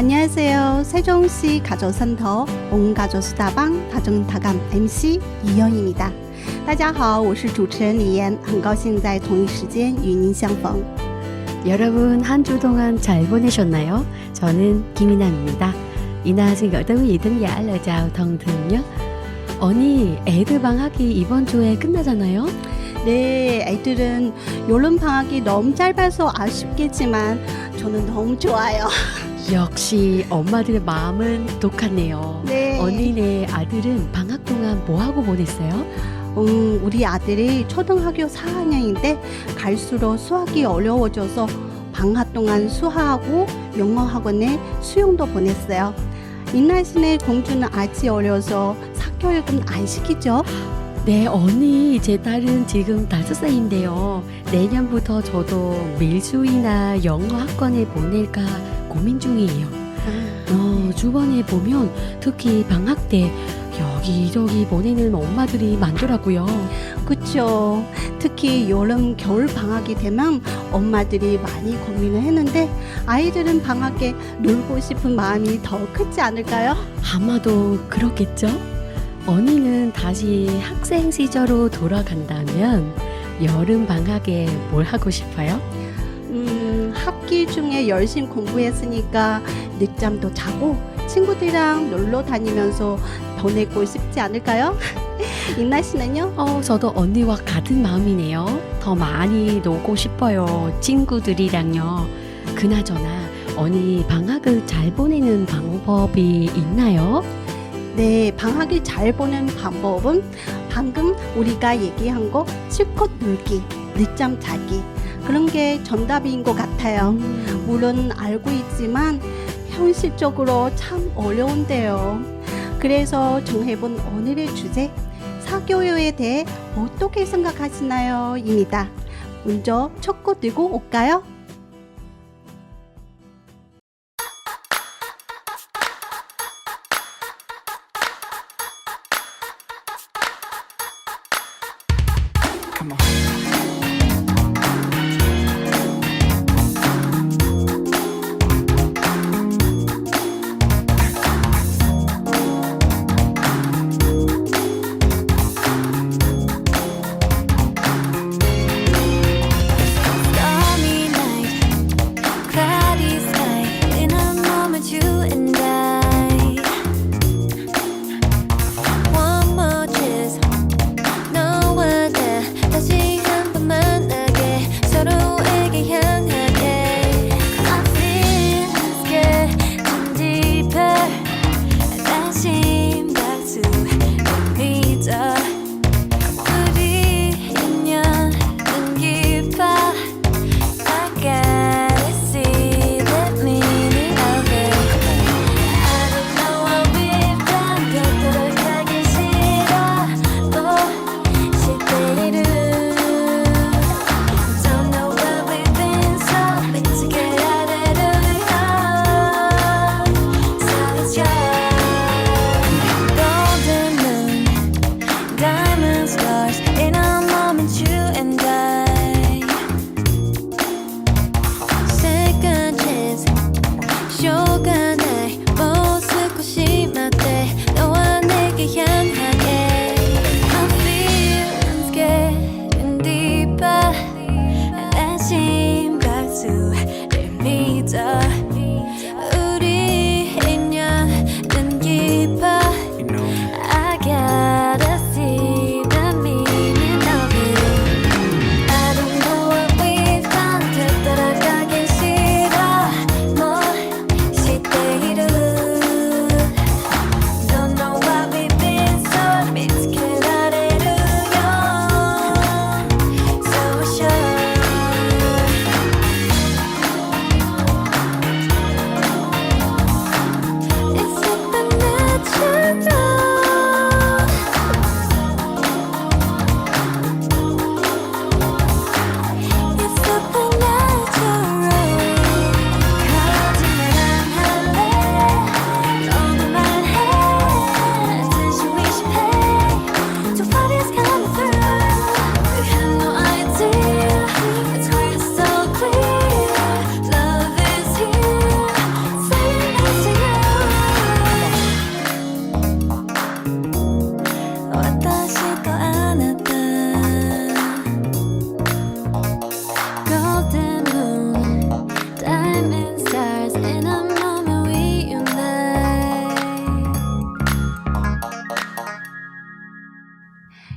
안녕하세요. 세종시 가족센터 온가족수다방 다정다감 MC 李妍입니다. 大家好，我是主持人李妍，很高兴在同一时间与您相逢。 여러분 한 주 동안 잘 보내셨나요? 저는 김이남입니다. 이날 xin gửi tới quý vị thính giả lời chào thân thương nhất. 언니, 애들 방학이 이번 주에 끝나잖아요? 네, 애들은 여름 방학이 너무 짧아서 아쉽겠지만 저는 너무 좋아요. 역시 엄마들의 마음은 똑같네요. 네. 언니네 아들은 방학 동안 뭐 하고 보냈어요? 우리 아들이 초등학교 4학년인데 갈수록 수학이 어려워져서 방학 동안 수학하고 영어 학원에 수영도 보냈어요. 인나시네 공주는 아직 어려서 사교육은 안 시키죠? 네, 언니, 제 딸은 지금 5살인데요. 내년부터 저도 밀수이나 영어 학원에 보낼까 고민 중이에요. 주변에 보면 특히 방학 때 여기저기 보내는 엄마들이 많더라고요. 그쵸. 특히 여름, 겨울 방학이 되면 엄마들이 많이 고민을 했는데 아이들은 방학에 놀고 싶은 마음이 더 크지 않을까요? 아마도 그렇겠죠? 언니는 다시 학생 시절로 돌아간다면 여름 방학에 뭘 하고 싶어요? 학기 중에 열심히 공부했으니까 늦잠도 자고 친구들이랑 놀러 다니면서 보내고 싶지 않을까요? 인나 씨는요? 저도 언니와 같은 마음이네요. 더 많이 놀고 싶어요. 친구들이랑요. 그나저나 언니 방학을 잘 보내는 방법이 있나요? 네, 방학을 잘 보내는 방법은 방금 우리가 얘기한 거 실컷 놀기, 늦잠 자기 그런 게 정답인 것 같아요. 물론 알고 있지만 현실적으로 참 어려운데요. 그래서 정해본 오늘의 주제 사교육에 대해 어떻게 생각하시나요? 입니다. 먼저 첫 곡 들고 올까요? Come on. Stormy night, cloudy sky. In a moment, you and I. One more kiss, no one there. 다시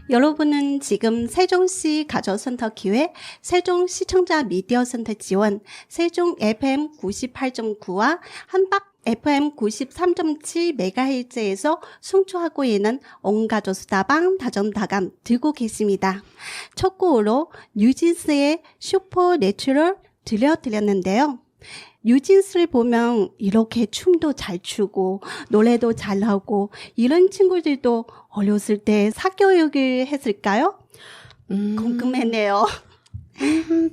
여러분은 지금 세종시 가족센터 기회, 세종 시청자 미디어 센터 지원, 세종 FM 98.9와 한박 FM 93.7MHz에서 송출하고 있는 온가족 수다방 다정다감 듣고 계십니다. 첫 곡으로 뉴진스의 슈퍼 내추럴 들려드렸는데요. 뉴진스를 보면 이렇게 춤도 잘 추고 노래도 잘하고 이런 친구들도 어렸을 때 사교육을 했을까요? 궁금했네요.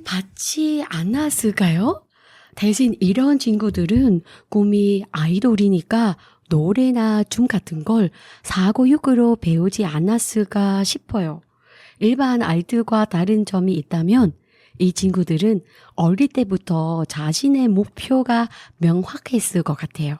받지 않았을까요? 대신 이런 친구들은 꿈이 아이돌이니까 노래나 춤 같은 걸 사교육으로 배우지 않았을까 싶어요. 일반 아이들과 다른 점이 있다면 이 친구들은 어릴 때부터 자신의 목표가 명확했을 것 같아요.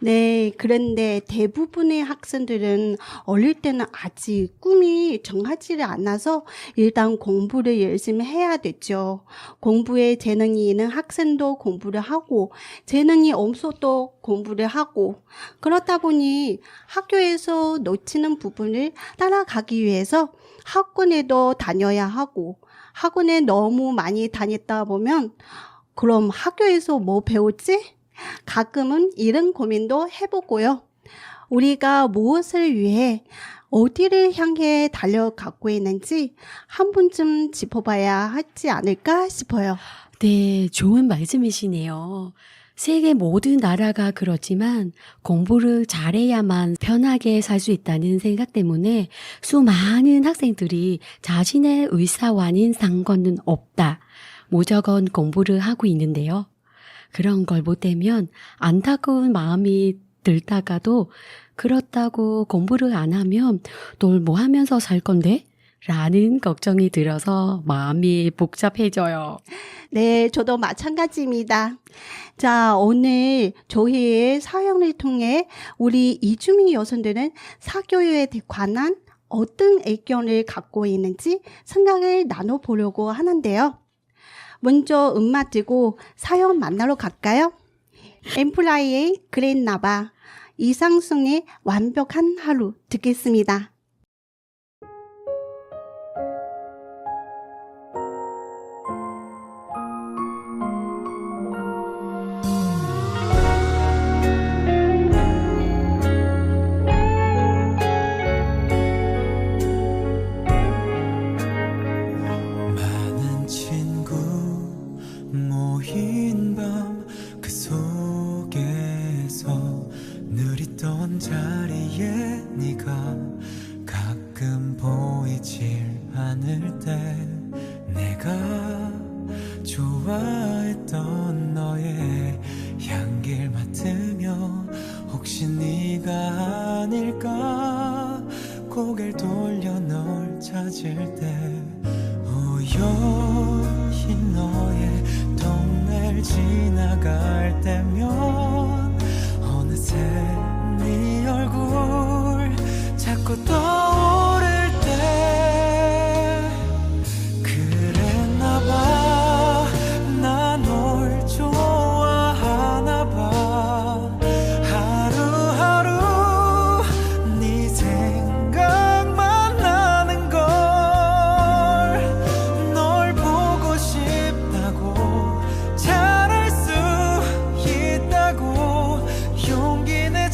네, 그런데 대부분의 학생들은 어릴 때는 아직 꿈이 정하지를 않아서 일단 공부를 열심히 해야 됐죠. 공부에 재능이 있는 학생도 공부를 하고 재능이 없어도 공부를 하고 그렇다 보니 학교에서 놓치는 부분을 따라가기 위해서 학원에도 다녀야 하고 학원에 너무 많이 다녔다 보면 그럼 학교에서 뭐 배웠지? 가끔은 이런 고민도 해보고요. 우리가 무엇을 위해 어디를 향해 달려가고 있는지 한 번쯤 짚어봐야 하지 않을까 싶어요. 네, 좋은 말씀이시네요. 세계 모든 나라가 그렇지만 공부를 잘해야만 편하게 살 수 있다는 생각 때문에 수많은 학생들이 자신의 의사와는 상관은 없다. 무조건 공부를 하고 있는데요. 그런 걸 보태면 안타까운 마음이 들다가도 그렇다고 공부를 안 하면 널 뭐 하면서 살 건데? 라는 걱정이 들어서 마음이 복잡해져요. 네, 저도 마찬가지입니다. 자, 오늘 저희의 사연을 통해 우리 이주민 여성들은 사교육에 관한 어떤 의견을 갖고 있는지 생각을 나눠보려고 하는데요. 먼저 음악 듣고 사연 만나러 갈까요? 엠플라이의 그랬나봐, 이상순의 완벽한 하루 듣겠습니다. 많은 친구 모인 밤 그 속에서 늘 있던 자리에 네가 가끔 보이질 않을 때 내가 좋아했던 너의 향기를 맡으며 혹시 네가 아닐까 고개를 돌려 널 찾을 때 우연히 너의 동네를 지나갈 때면 어느새 네 얼굴 자꾸 떠오를 때 그랬나봐 나 널 좋아하나봐 하루하루 네 생각만 나는 걸 널 보고 싶다고 잘할 수 있다고 용기 내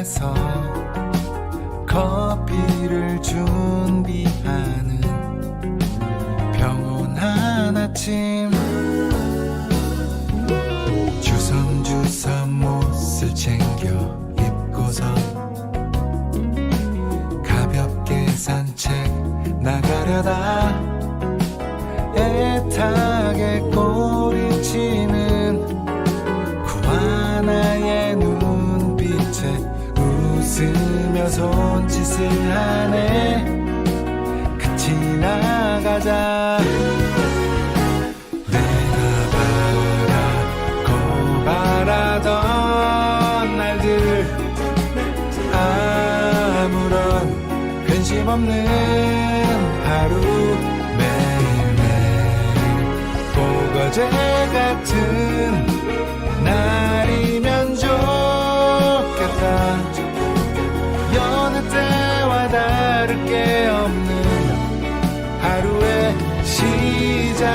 카페에서 커피를 준비하는 평온한 아침 주섬주섬 옷을 챙겨 입고서 가볍게 산책 나가려다 애타게 꼬리치는 구하나의 눈빛에 웃으며 손짓을 하네. 같이 나가자. 내가 바라고 바라던 날들 아무런 근심 없는 하루 매일매일 보거제 같은 날이면 좋겠다. 여느 때와 다를 게 없는 하루의 시작.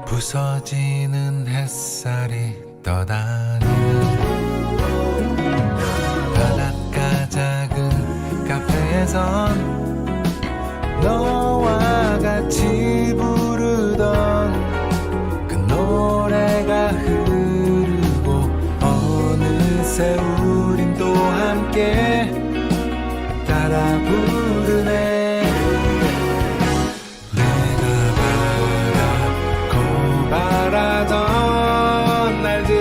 부서지는 햇살이 떠다니는 바닷가 작은 카페에선 너와 같이 부르던 그 노래가 흐르고 어느새 우린 또 함께 따라 부르네. 내가 바라고 바라던 날들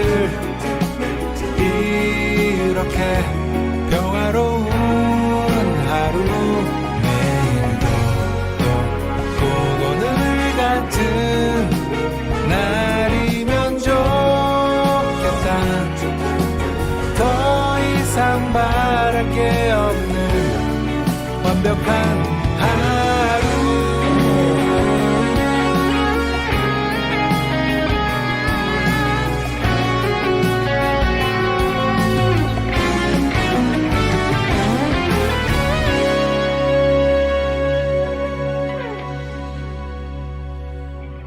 이렇게 평화로운 하루 매일도 또 고고늘 같은 날이면 좋겠다. 더 이상 바랄 게 없는 완벽한 하루.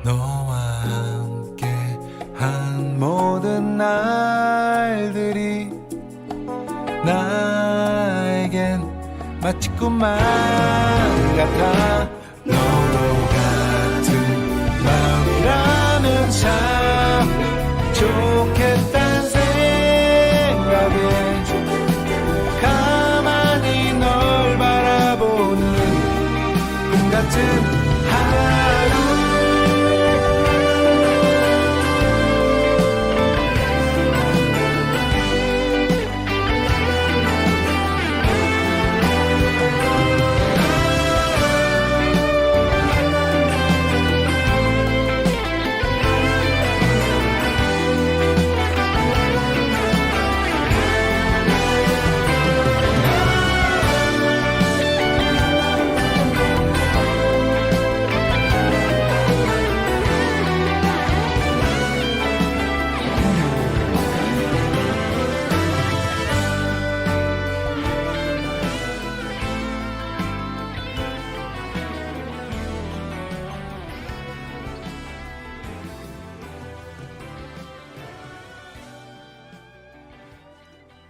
너와 함께 한 모든 날들이 나에겐 마치 꿈만 같아. 너로 같은 마음이라면 참 좋겠단 생각에 가만히 널 바라보는 꿈 같은 하루.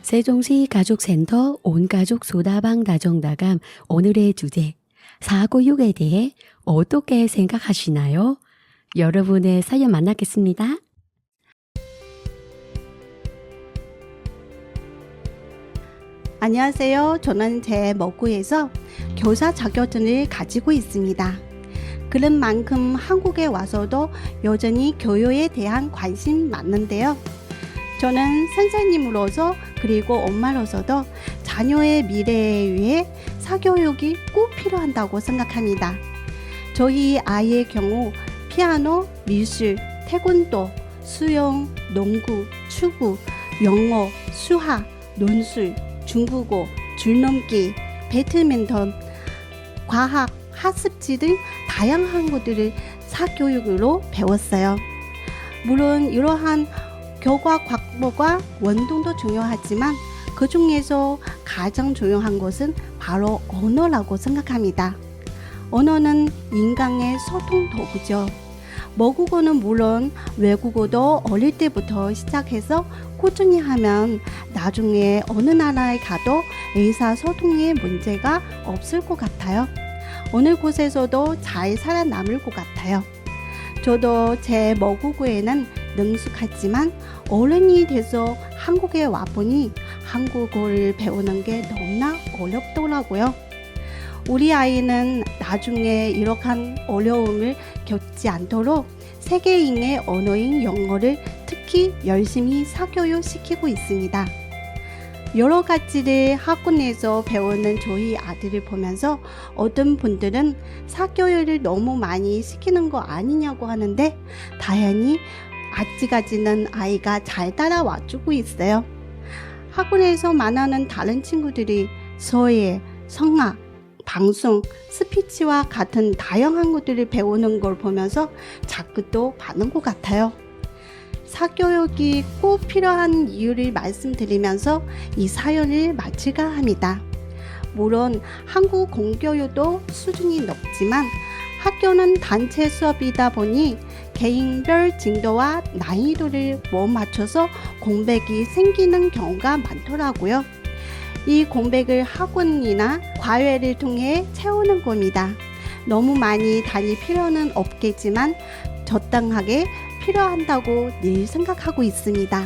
세종시 가족센터 온가족 소다방 다정다감 오늘의 주제 사고육에 대해 어떻게 생각하시나요? 여러분의 사연 만나겠습니다. 안녕하세요. 저는 제 먹구에서 교사 자격증을 가지고 있습니다. 그런 만큼 한국에 와서도 여전히 교육에 대한 관심이 많은데요. 저는 선생님으로서 그리고 엄마로서도 자녀의 미래에 위해 사교육이 꼭 필요한다고 생각합니다. 저희 아이의 경우 피아노, 미술, 태권도, 수영, 농구, 축구, 영어, 수학, 논술, 중국어, 줄넘기, 배드민턴, 과학, 학습지 등 다양한 것들을 사교육으로 배웠어요. 물론 이러한 교과 과목과 원동도 중요하지만 그 중에서 가장 중요한 것은 바로 언어라고 생각합니다. 언어는 인간의 소통 도구죠. 모국어는 물론 외국어도 어릴 때부터 시작해서 꾸준히 하면 나중에 어느 나라에 가도 의사소통에 문제가 없을 것 같아요. 어느 곳에서도 잘 살아남을 것 같아요. 저도 제 모국어에는 능숙하지만 어른이 돼서 한국에 와보니 한국어를 배우는 게 너무나 어렵더라고요. 우리 아이는 나중에 이러한 어려움을 겪지 않도록 세계인의 언어인 영어를 특히 열심히 사교육시키고 있습니다. 여러 가지를 학원에서 배우는 저희 아들을 보면서 어떤 분들은 사교육을 너무 많이 시키는 거 아니냐고 하는데 다행히 아직까지는 아이가 잘 따라와주고 있어요. 학원에서 만나는 다른 친구들이 서예, 성악, 방송, 스피치와 같은 다양한 것들을 배우는 걸 보면서 자꾸 또 받는 것 같아요. 사교육이 꼭 필요한 이유를 말씀드리면서 이 사연을 마칠까 합니다. 물론 한국 공교육도 수준이 높지만 학교는 단체 수업이다 보니 개인별 진도와 난이도를 못 맞춰서 공백이 생기는 경우가 많더라고요. 이 공백을 학원이나 과외를 통해 채우는 겁니다. 너무 많이 다닐 필요는 없겠지만 적당하게 필요한다고 늘 생각하고 있습니다.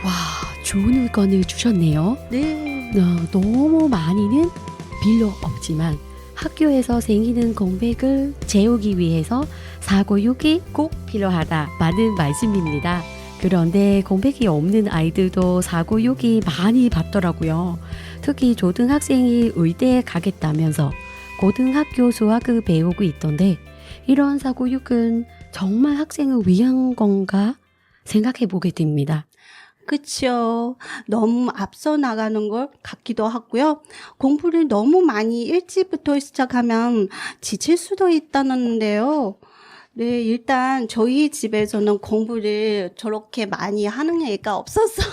와, 좋은 의견을 주셨네요. 네. 너무 많이는 필요 없지만 학교에서 생기는 공백을 채우기 위해서 사교육이 꼭 필요하다. 맞는 말씀입니다. 그런데 공백이 없는 아이들도 사교육이 많이 받더라고요. 특히 초등학생이 의대에 가겠다면서 고등학교 수학을 배우고 있던데 이런 사교육은 정말 학생을 위한 건가 생각해 보게 됩니다. 그쵸. 너무 앞서 나가는 것 같기도 하고요. 공부를 너무 많이 일찍부터 시작하면 지칠 수도 있다는데요. 네, 일단 저희 집에서는 공부를 저렇게 많이 하는 애가 없어서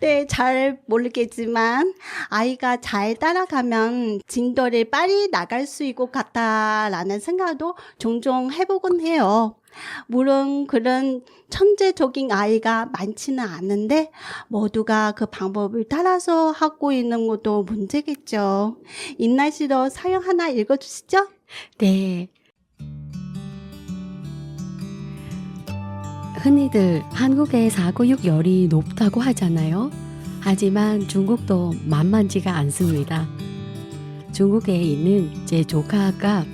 네, 잘 모르겠지만 아이가 잘 따라가면 진도를 빨리 나갈 수 있을 것 같다라는 생각도 종종 해보곤 해요. 물론 그런 천재적인 아이가 많지는 않은데 모두가 그 방법을 따라서 하고 있는 것도 문제겠죠. 인나 씨도 사연 하나 읽어주시죠? 네. 흔히들 한국의 사교육열이 높다고 하잖아요. 하지만 중국도 만만치가 않습니다. 중국에 있는 제 조카가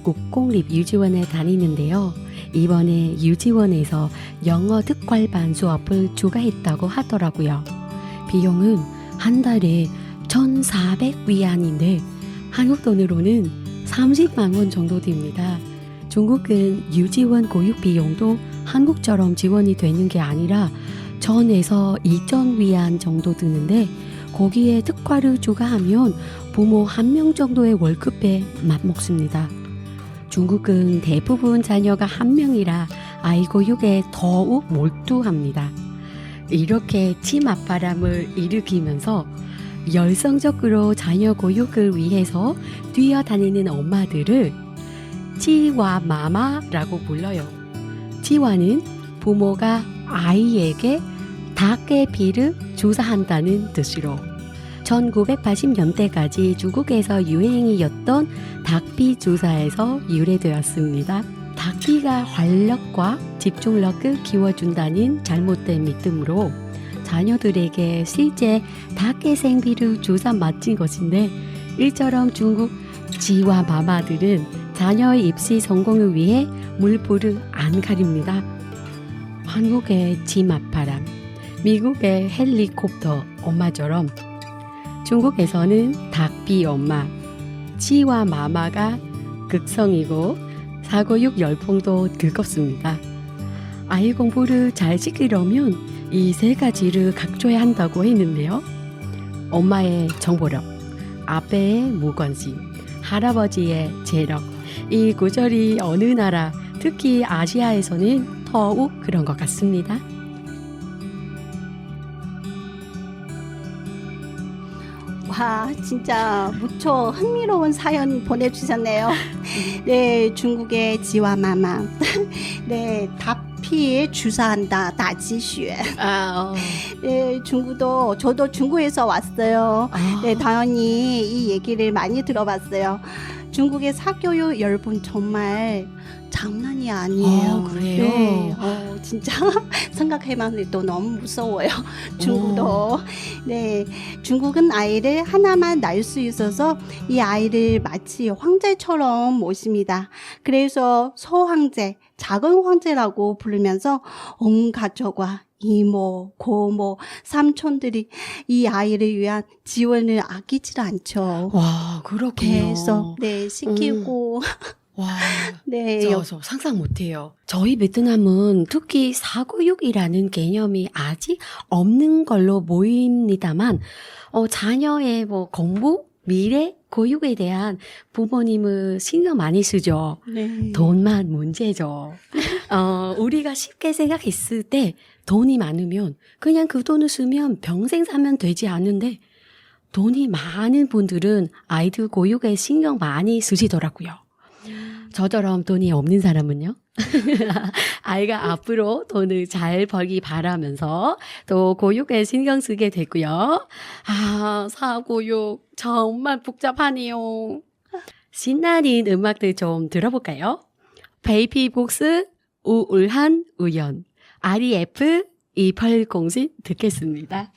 국공립유치원에 다니는데요. 이번에 유치원에서 영어 특활반 수업을 추가했다고 하더라고요. 비용은 한 달에 1,400위안인데 한국 돈으로는 30만 원 정도 됩니다. 중국은 유치원 교육 비용도 한국처럼 지원이 되는 게 아니라 1,000에서 2,000위안 정도 드는데 거기에 특활을 추가하면 부모 1명 정도의 월급에 맞먹습니다. 중국은 대부분 자녀가 1명이라 아이 교육에 더욱 몰두합니다. 이렇게 치맛바람을 일으키면서 열성적으로 자녀 교육을 위해서 뛰어다니는 엄마들을 치와 마마라고 불러요. 치와는 부모가 아이에게 닭의 피를 주사한다는 뜻으로 1980년대까지 중국에서 유행이었던 닭피 주사에서 유래되었습니다. 닭피가 활력과 집중력을 키워준다는 잘못된 믿음으로 자녀들에게 실제 닭의 생피를 주사 맞은 것인데 이처럼 중국 지와 마마들은 자녀의 입시 성공을 위해 물불을 안 가립니다. 한국의 치맛바람, 미국의 헬리콥터 엄마처럼 중국에서는 닭비 엄마, 치와 마마가 극성이고 사교육 열풍도 뜨겁습니다. 아이 공부를 잘 시키려면 이 세 가지를 갖춰야 한다고 했는데요. 엄마의 정보력, 아빠의 무관심, 할아버지의 재력. 이 구절이 어느 나라, 특히 아시아에서는 더욱 그런 것 같습니다. 와, 진짜 무척 흥미로운 사연 보내주셨네요. 네, 중국의 지와마마. 네, 다피에 주사한다, 다지슈에. 네, 저도 중국에서 왔어요. 네, 당연히 이 얘기를 많이 들어봤어요. 중국의 사교육 여러분 정말 장난이 아니에요. 그래요? 네, 진짜 생각해만 해도 너무 무서워요. 중국도. 네, 중국은 아이를 하나만 낳을 수 있어서 이 아이를 마치 황제처럼 모십니다. 그래서 소황제, 작은 황제라고 부르면서 온 가족과 이모, 고모, 삼촌들이 이 아이를 위한 지원을 아끼질 않죠. 와, 그렇군요. 계속 네 시키고 와, 네 저 상상 못해요. 저희 베트남은 특히 사교육이라는 개념이 아직 없는 걸로 보입니다만, 자녀의 뭐 공부, 미래, 교육에 대한 부모님은 신경 많이 쓰죠. 네. 돈만 문제죠. 우리가 쉽게 생각했을 때 돈이 많으면 그냥 그 돈을 쓰면 평생 사면 되지 않는데, 돈이 많은 분들은 아이들 교육에 신경 많이 쓰시더라고요. 저처럼 돈이 없는 사람은요? 아이가 앞으로 돈을 잘 벌기 바라면서 또 교육에 신경 쓰게 되고요. 사교육 정말 복잡하네요. 신나는 음악들 좀 들어볼까요? 베이비복스 우울한 우연 REF 2807 듣겠습니다.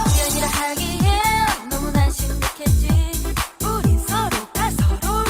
우연이라 하기엔 너무 난식했지. 우린 서로가 서로를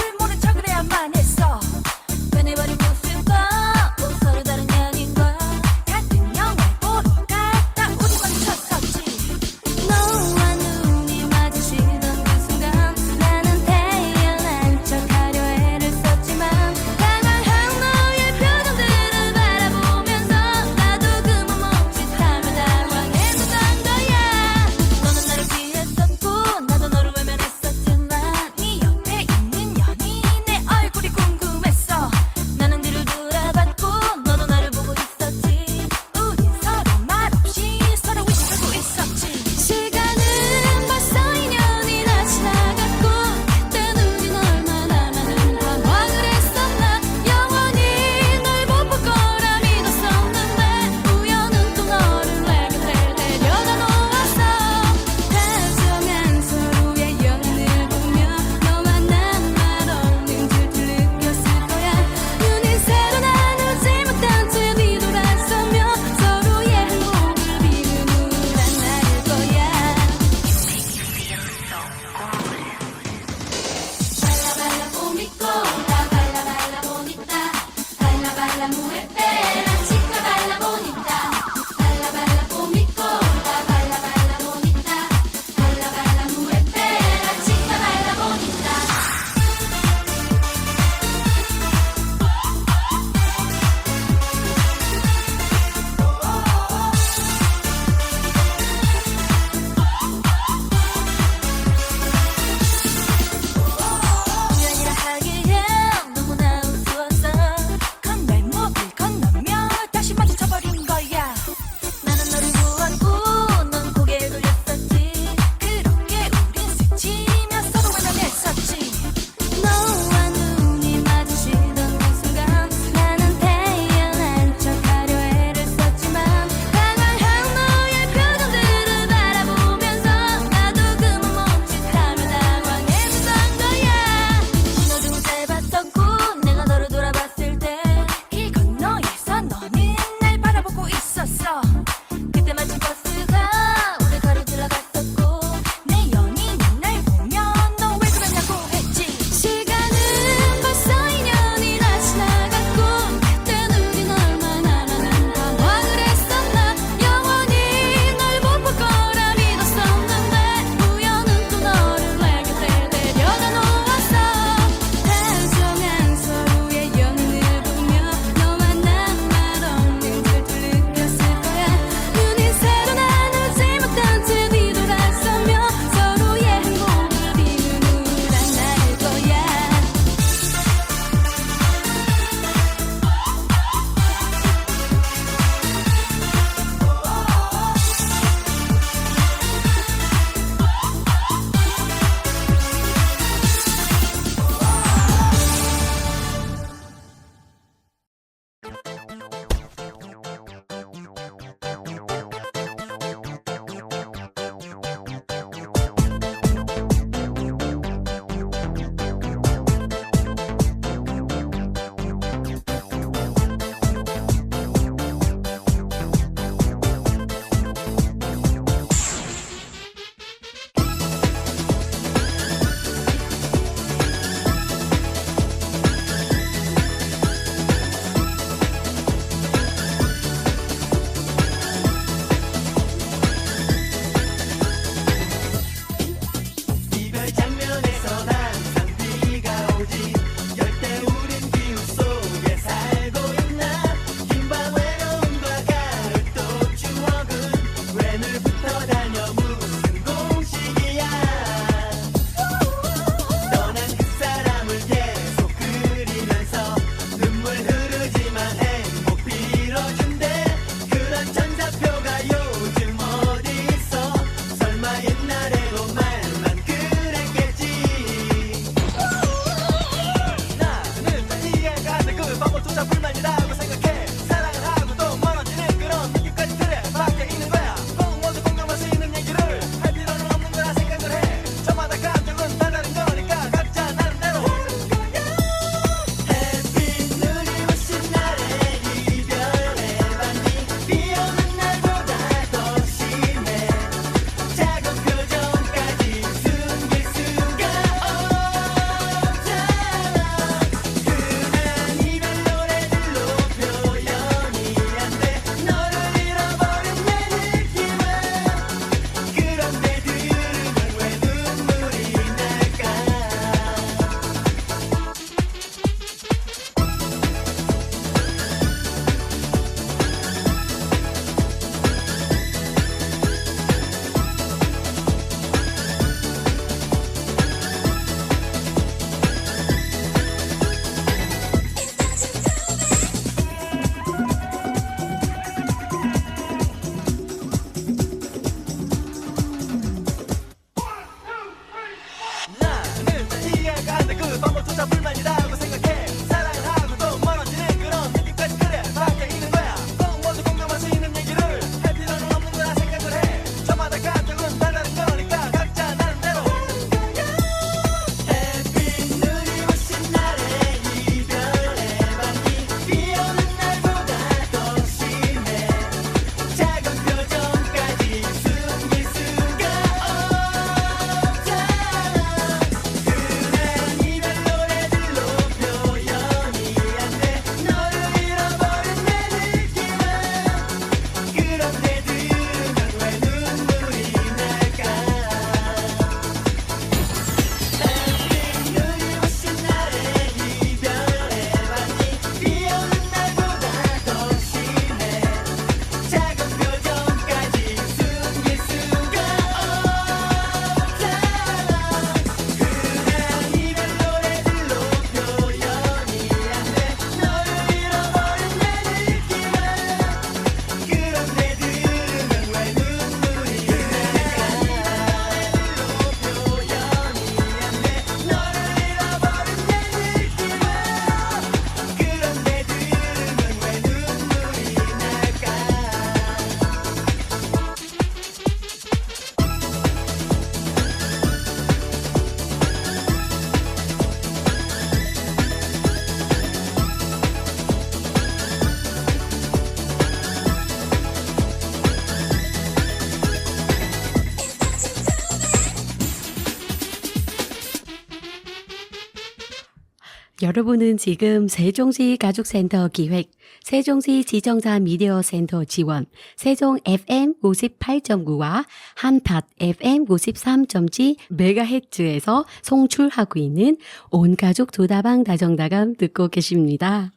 여러분은 지금 세종시 가족센터 기획, 세종시 지정자 미디어 센터 지원, 세종 FM 58.9와 한팟 FM 93.7MHz에서 송출하고 있는 온 가족 도다방 다정다감 듣고 계십니다.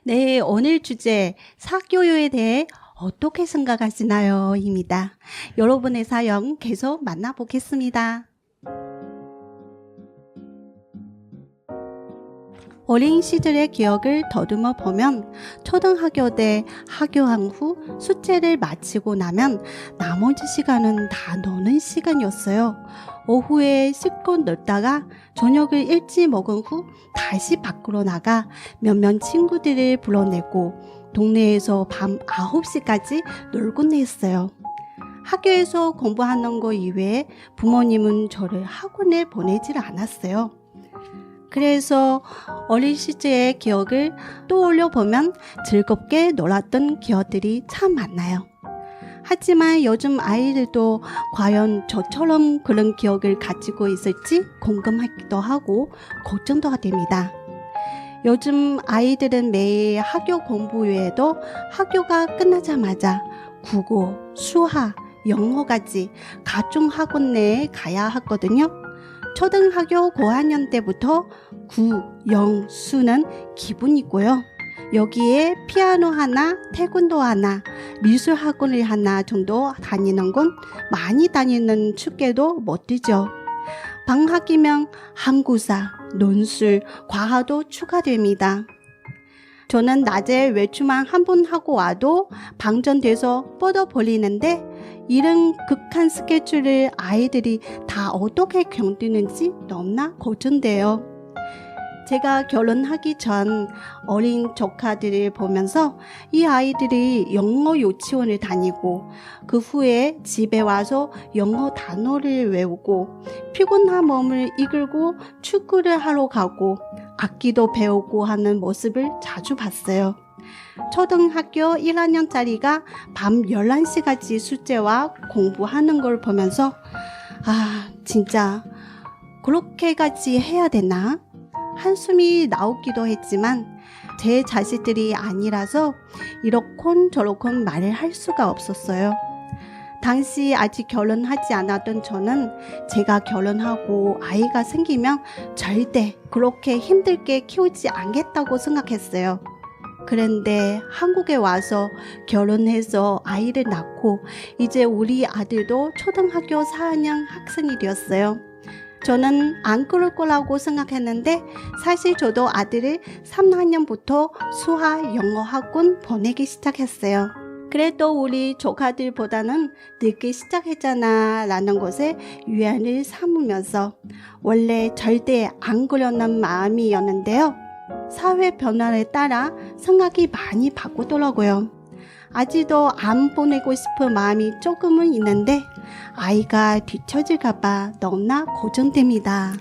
네, 오늘 주제 사교육에 대해 어떻게 생각하시나요? 입니다. 여러분의 사연 계속 만나보겠습니다. 어린 시절의 기억을 더듬어 보면 초등학교 때 학교한 후 숙제를 마치고 나면 나머지 시간은 다 노는 시간이었어요. 오후에 씻고 놀다가 저녁을 일찍 먹은 후 다시 밖으로 나가 몇몇 친구들을 불러내고 동네에서 밤 9시까지 놀곤 했어요. 학교에서 공부하는 거 이외에 부모님은 저를 학원에 보내질 않았어요. 그래서 어린 시절의 기억을 떠올려 보면 즐겁게 놀았던 기억들이 참 많나요. 하지만 요즘 아이들도 과연 저처럼 그런 기억을 가지고 있을지 궁금하기도 하고 걱정도 됩니다. 요즘 아이들은 매일 학교 공부 외에도 학교가 끝나자마자 국어, 수학, 영어까지 각종 학원 내에 가야 하거든요. 초등학교 고학년 때부터 구, 영, 수는 기본이고요. 여기에 피아노 하나, 태권도 하나, 미술 학원을 하나 정도 다니는 건 많이 다니는 축제도 못 뛰죠. 방학이면 한국사, 논술, 과학도 추가됩니다. 저는 낮에 외출만 한 번 하고 와도 방전돼서 뻗어버리는데 이런 극한 스케줄을 아이들이 다 어떻게 견디는지 너무나 걱정돼요. 제가 결혼하기 전 어린 조카들을 보면서 이 아이들이 영어 유치원을 다니고 그 후에 집에 와서 영어 단어를 외우고 피곤한 몸을 이끌고 축구를 하러 가고 악기도 배우고 하는 모습을 자주 봤어요. 초등학교 1학년짜리가 밤 11시까지 숙제와 공부하는 걸 보면서 진짜 그렇게까지 해야 되나? 한숨이 나오기도 했지만 제 자식들이 아니라서 이렇건 저렇건 말을 할 수가 없었어요. 당시 아직 결혼하지 않았던 저는 제가 결혼하고 아이가 생기면 절대 그렇게 힘들게 키우지 않겠다고 생각했어요. 그런데 한국에 와서 결혼해서 아이를 낳고 이제 우리 아들도 초등학교 4학년 학생이 되었어요. 저는 안 그럴 거라고 생각했는데 사실 저도 아들을 3학년부터 수학, 영어 학원 보내기 시작했어요. 그래도 우리 조카들보다는 늦게 시작했잖아 라는 것에 위안을 삼으면서 원래 절대 안 그러는 마음이었는데요. 사회 변화에 따라 생각이 많이 바꾸더라고요. 아직도 안 보내고 싶은 마음이 조금은 있는데 아이가 뒤처질까봐 너무나 걱정됩니다.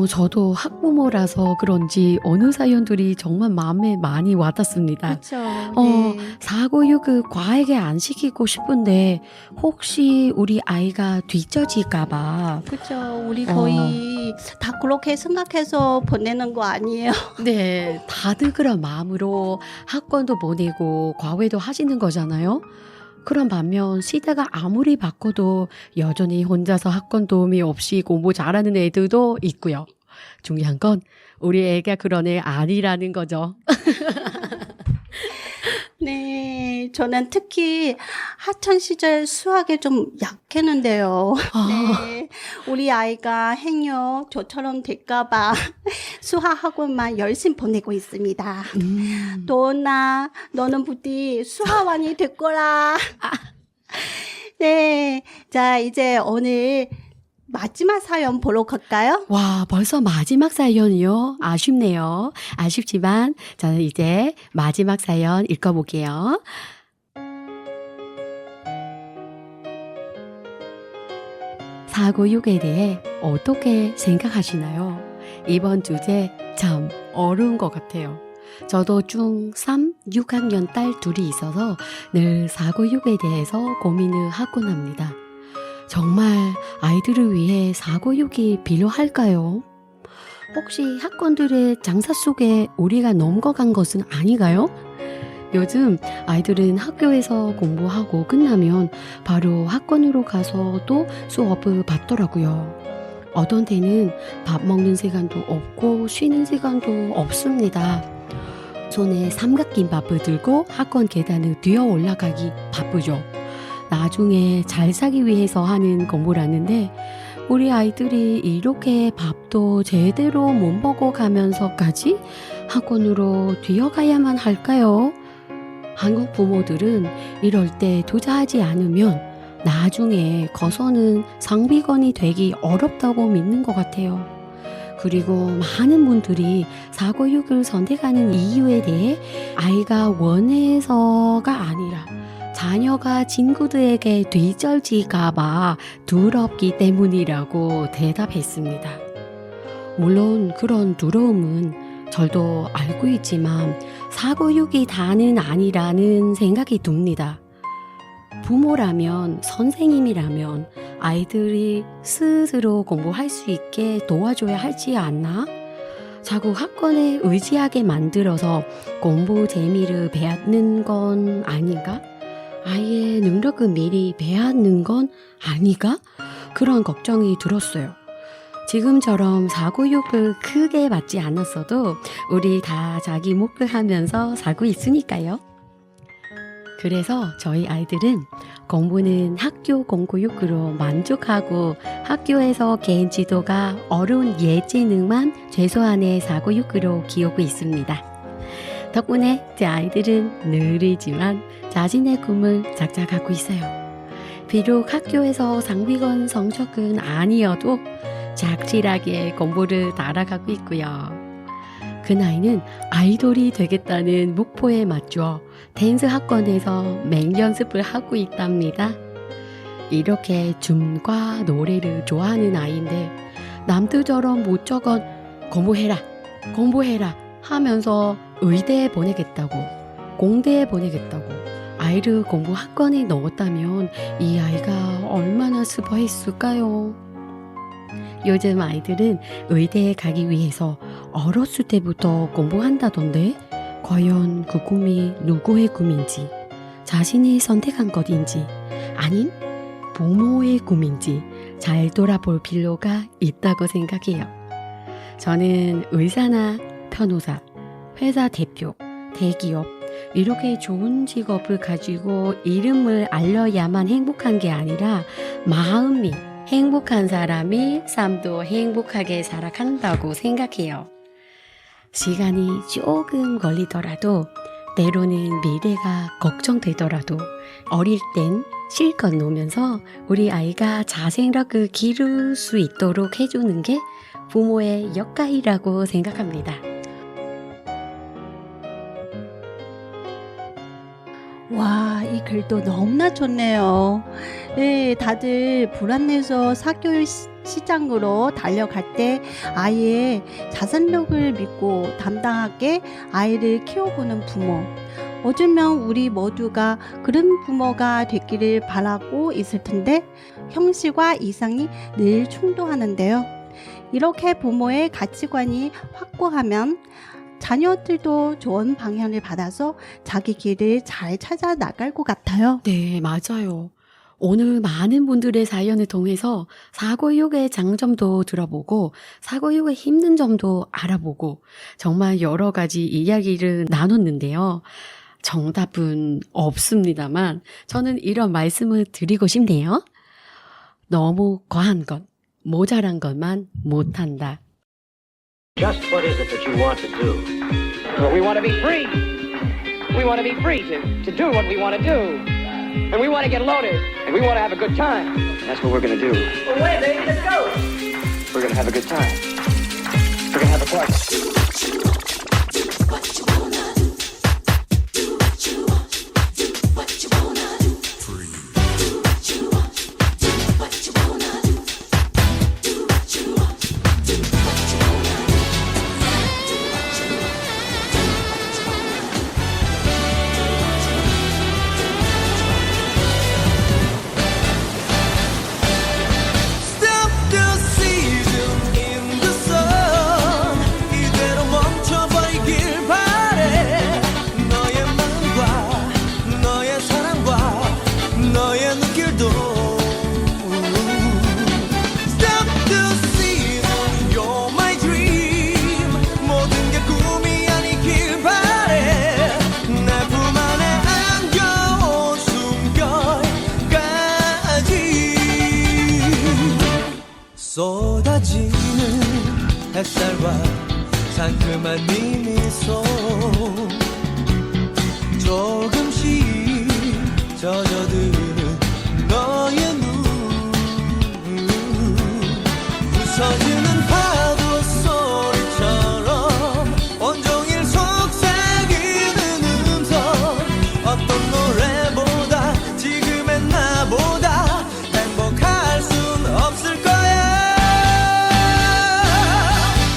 저도 학부모라서 그런지 어느 사연들이 정말 마음에 많이 와닿습니다. 그렇죠. 네. 사교육을 과하게 안 시키고 싶은데 혹시 우리 아이가 뒤처질까봐. 그렇죠. 우리 거의 다 그렇게 생각해서 보내는 거 아니에요. 네, 다들 그런 마음으로 학원도 보내고 과외도 하시는 거잖아요. 그런 반면 시대가 아무리 바꿔도 여전히 혼자서 학원 도움이 없이 공부 잘하는 애들도 있고요. 중요한 건 우리 애가 그런 애 아니라는 거죠. 네, 저는 특히 학창 시절 수학에 좀 약했는데요. 네, 우리 아이가 행여 저처럼 될까봐 수학 학원만 열심히 보내고 있습니다. 도나, 너는 부디 수학왕이 될 거라. 네, 자 이제 오늘 마지막 사연 보러 갈까요? 와, 벌써 마지막 사연이요? 아쉽네요. 아쉽지만 저는 이제 마지막 사연 읽어볼게요. 사교육에 대해 어떻게 생각하시나요? 이번 주제 참 어려운 것 같아요. 저도 중3, 6학년 딸 둘이 있어서 늘 사교육에 대해서 고민을 하곤 합니다. 정말 아이들을 위해 사교육이 필요할까요? 혹시 학원들의 장사 속에 우리가 넘어간 것은 아닌가요? 요즘 아이들은 학교에서 공부하고 끝나면 바로 학원으로 가서 또 수업을 받더라고요. 어떤 때는 밥 먹는 시간도 없고 쉬는 시간도 없습니다. 손에 삼각김밥을 들고 학원 계단을 뛰어 올라가기 바쁘죠. 나중에 잘 살기 위해서 하는 공부라는데 우리 아이들이 이렇게 밥도 제대로 못 먹어가면서까지 학원으로 뛰어가야만 할까요? 한국 부모들은 이럴 때 투자하지 않으면 나중에 커서는 상비건이 되기 어렵다고 믿는 것 같아요. 그리고 많은 분들이 사교육을 선택하는 이유에 대해 아이가 원해서가 아니라 자녀가 친구들에게 뒤처질까봐 두렵기 때문이라고 대답했습니다. 물론 그런 두려움은 저도 알고 있지만 사교육이 다는 아니라는 생각이 듭니다. 부모라면 선생님이라면 아이들이 스스로 공부할 수 있게 도와줘야 하지 않나? 자꾸 학원에 의지하게 만들어서 공부 재미를 배우는 건 아닌가? 아이의 능력을 미리 배우는 건 아닌가? 그런 걱정이 들었어요. 지금처럼 사교육을 크게 받지 않았어도 우리 다 자기 목표 하면서 살고 있으니까요. 그래서 저희 아이들은 공부는 학교 공교육으로 만족하고 학교에서 개인 지도가 어려운 예체능만 최소한의 사교육으로 키우고 있습니다. 덕분에 제 아이들은 느리지만 자신의 꿈을 작작하고 있어요. 비록 학교에서 상위권 성적은 아니어도 착실하게 공부를 따라가고 있고요. 그 나이는 아이돌이 되겠다는 목표에 맞춰 댄스 학원에서 맹연습을 하고 있답니다. 이렇게 춤과 노래를 좋아하는 아이인데 남들처럼 무조건 공부해라 하면서 의대에 보내겠다고 공대에 보내겠다고 아이를 공부 학원에 넣었다면 이 아이가 얼마나 슬퍼했을까요? 요즘 아이들은 의대에 가기 위해서 어렸을 때부터 공부한다던데 과연 그 꿈이 누구의 꿈인지 자신이 선택한 것인지 아님 부모의 꿈인지 잘 돌아볼 필요가 있다고 생각해요. 저는 의사나 변호사, 회사 대표, 대기업 이렇게 좋은 직업을 가지고 이름을 알려야만 행복한 게 아니라 마음이 행복한 사람이 삶도 행복하게 살아간다고 생각해요. 시간이 조금 걸리더라도 때로는 미래가 걱정되더라도 어릴 땐 실컷 놀면서 우리 아이가 자생력을 기를 수 있도록 해주는 게 부모의 역할이라고 생각합니다. 와, 이 글도 너무나 좋네요. 네, 다들 불안해서 사교육 시장으로 달려갈 때 아이의 자산력을 믿고 담당하게 아이를 키워보는 부모. 어쩌면 우리 모두가 그런 부모가 되기를 바라고 있을 텐데 형식과 이상이 늘 충돌하는데요. 이렇게 부모의 가치관이 확고하면 자녀들도 좋은 방향을 받아서 자기 길을 잘 찾아 나갈 것 같아요. 네, 맞아요. 오늘 많은 분들의 사연을 통해서 사교육의 장점도 들어보고 사교육의 힘든 점도 알아보고 정말 여러 가지 이야기를 나눴는데요. 정답은 없습니다만 저는 이런 말씀을 드리고 싶네요. 너무 과한 것, 모자란 것만 못한다. Just what is it that you want to do? Well, we want to be free. We want to be free to do what we want to do. And we want to get loaded. And we want to have a good time. That's what we're going to do. Well, wait, baby, let's go. We're going to have a good time. We're going to have a party. 햇살과 상큼한 네 미소 조금씩 젖어드는 너의 눈 부서지는 파도 소리처럼 온종일 속삭이는 음성 어떤 노래보다 지금의 나보다 행복할 순 없을 거야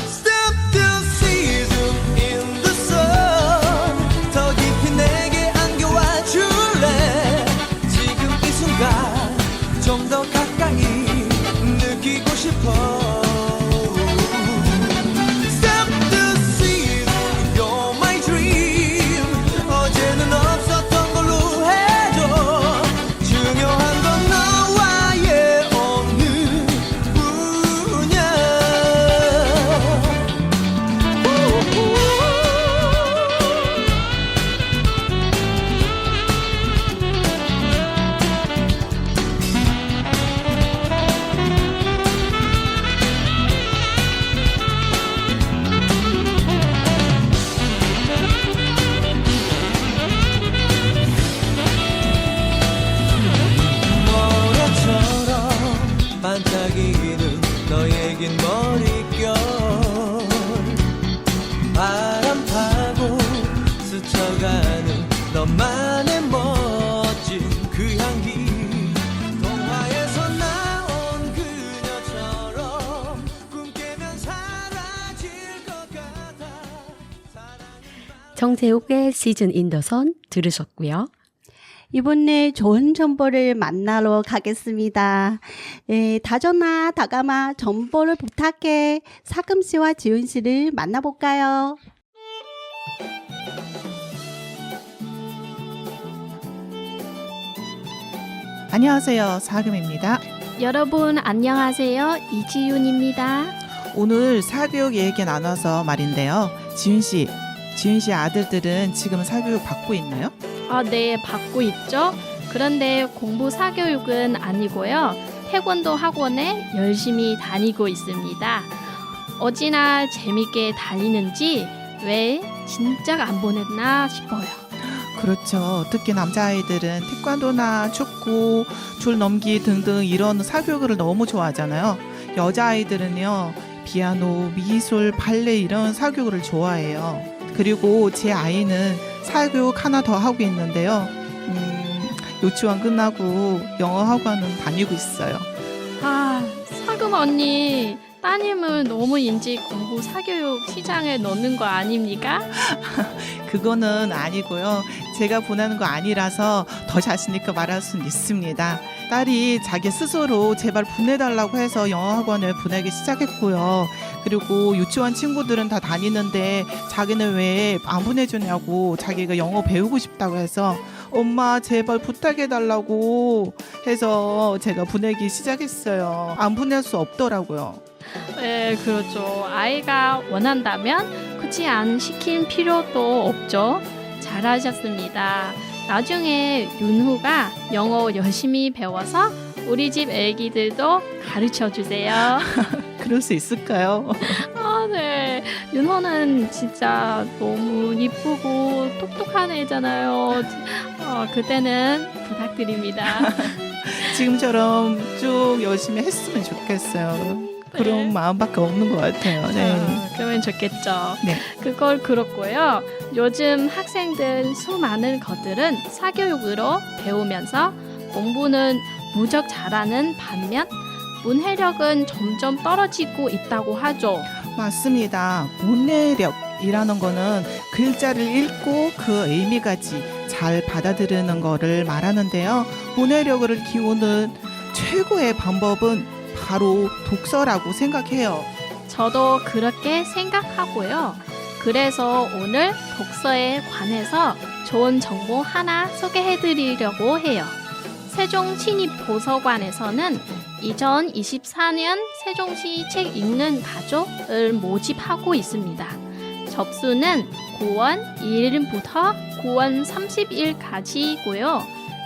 Stop the season in the sun 더 깊이 내게 안겨와 줄래 지금 이 순간 좀 더 가까이 느끼고 싶어 Stop the season you're my dream 어제는 없었던 걸로 해줘 중요한 건 너와의 오늘뿐이야 모래처럼 반짝이는 너의 긴 머릿결 바람 타고 스쳐가는 너만의 멋진 그 향기 동화에서 나온 그녀처럼 꿈 깨면 사라질 것 같아 정재욱의 시즌 인 더 선 들으셨고요. 이번에 좋은 정보를 만나러 가겠습니다. 다정아, 다감아, 정보를 부탁해. 사금 씨와 지훈 씨를 만나볼까요? 안녕하세요. 사금입니다. 여러분 안녕하세요. 이지윤입니다. 오늘 사교육 얘기 나눠서 말인데요. 지윤 씨 아들들은 지금 사교육 받고 있나요? 네, 받고 있죠. 그런데 공부 사교육은 아니고요. 태권도 학원에 열심히 다니고 있습니다. 어찌나 재밌게 다니는지 왜 진작 안 보냈나 싶어요. 그렇죠. 특히 남자아이들은 태권도나 축구, 줄 넘기 등등 이런 사교육을 너무 좋아하잖아요. 여자아이들은요. 피아노, 미술, 발레 이런 사교육을 좋아해요. 그리고 제 아이는 사교육 하나 더 하고 있는데요. 유치원 끝나고 영어 학원은 다니고 있어요. 사금 언니, 따님을 너무 일찍 공부 사교육 시장에 넣는 거 아닙니까? 그거는 아니고요. 제가 보내는 거 아니라서 더 자신 있게 말할 수는 있습니다. 딸이 자기 스스로 제발 보내달라고 해서 영어 학원을 보내기 시작했고요. 그리고 유치원 친구들은 다 다니는데 자기는 왜 안 보내주냐고 자기가 영어 배우고 싶다고 해서 엄마 제발 부탁해달라고 해서 제가 보내기 시작했어요. 안 보낼 수 없더라고요. 네, 그렇죠. 아이가 원한다면 굳이 안 시킬 필요도 없죠. 잘하셨습니다. 나중에 윤후가 영어 열심히 배워서 우리 집 애기들도 가르쳐 주세요. 그럴 수 있을까요? 네. 윤호는 진짜 너무 이쁘고 똑똑한 애잖아요. 그때는 부탁드립니다. 지금처럼 쭉 열심히 했으면 좋겠어요. 그런 마음밖에 없는 것 같아요. 네. 그러면 좋겠죠. 네. 그걸 그렇고요. 요즘 학생들 수많은 것들은 사교육으로 배우면서 공부는 무척 잘하는 반면 문해력은 점점 떨어지고 있다고 하죠. 맞습니다. 문해력이라는 거는 글자를 읽고 그 의미까지 잘 받아들이는 거를 말하는데요. 문해력을 키우는 최고의 방법은 바로 독서라고 생각해요. 저도 그렇게 생각하고요. 그래서 오늘 독서에 관해서 좋은 정보 하나 소개해드리려고 해요. 세종시립도서관에서는 2024년 세종시 책 읽는 가족을 모집하고 있습니다. 접수는 9월 2일부터 9월 30일까지이고요.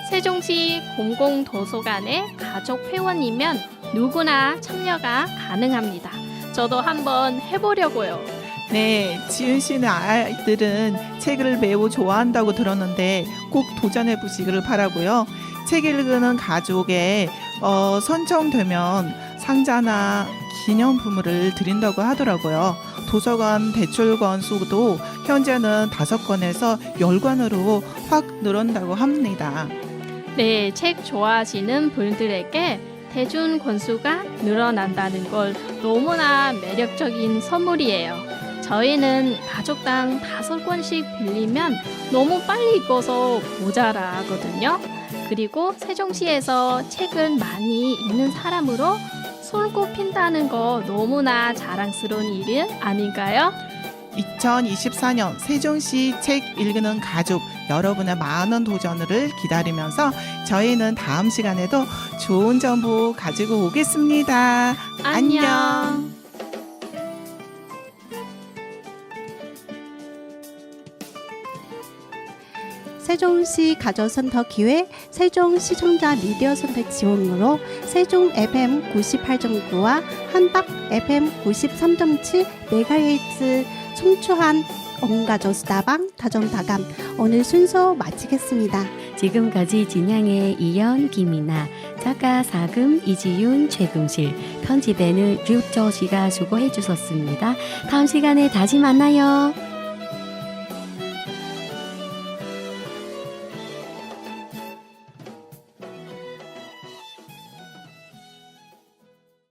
세종시 공공도서관의 가족 회원이면 누구나 참여가 가능합니다. 저도 한번 해보려고요. 네, 지은 씨는 아이들은 책을 매우 좋아한다고 들었는데 꼭 도전해 보시기를 바라고요. 책 읽는 가족에 선정되면 상자나 기념품을 드린다고 하더라고요. 도서관 대출 건수도 현재는 5권에서 10권으로 확 늘었다고 합니다. 네, 책 좋아하시는 분들에게 대중 권수가 늘어난다는 걸 너무나 매력적인 선물이에요. 저희는 가족당 5권씩 빌리면 너무 빨리 읽어서 모자라거든요. 그리고 세종시에서 책을 많이 읽는 사람으로 손꼽힌다는 거 너무나 자랑스러운 일 아닌가요? 2024년 세종시 책 읽는 가족 여러분의 많은 도전을 기다리면서 저희는 다음 시간에도 좋은 정보 가지고 오겠습니다. 안녕. 세종시 가족센터 기획 세종시청자 미디어 선택 지원으로 세종 FM 98.9와 한박 FM 93.7 메가헤르츠 송출한 온가족 수다방 다정다감 오늘 순서 마치겠습니다. 지금까지 진양의 이연, 김이나, 작가 사금, 이지윤, 최금실, 편집에는 류저 씨가 수고해 주셨습니다. 다음 시간에 다시 만나요.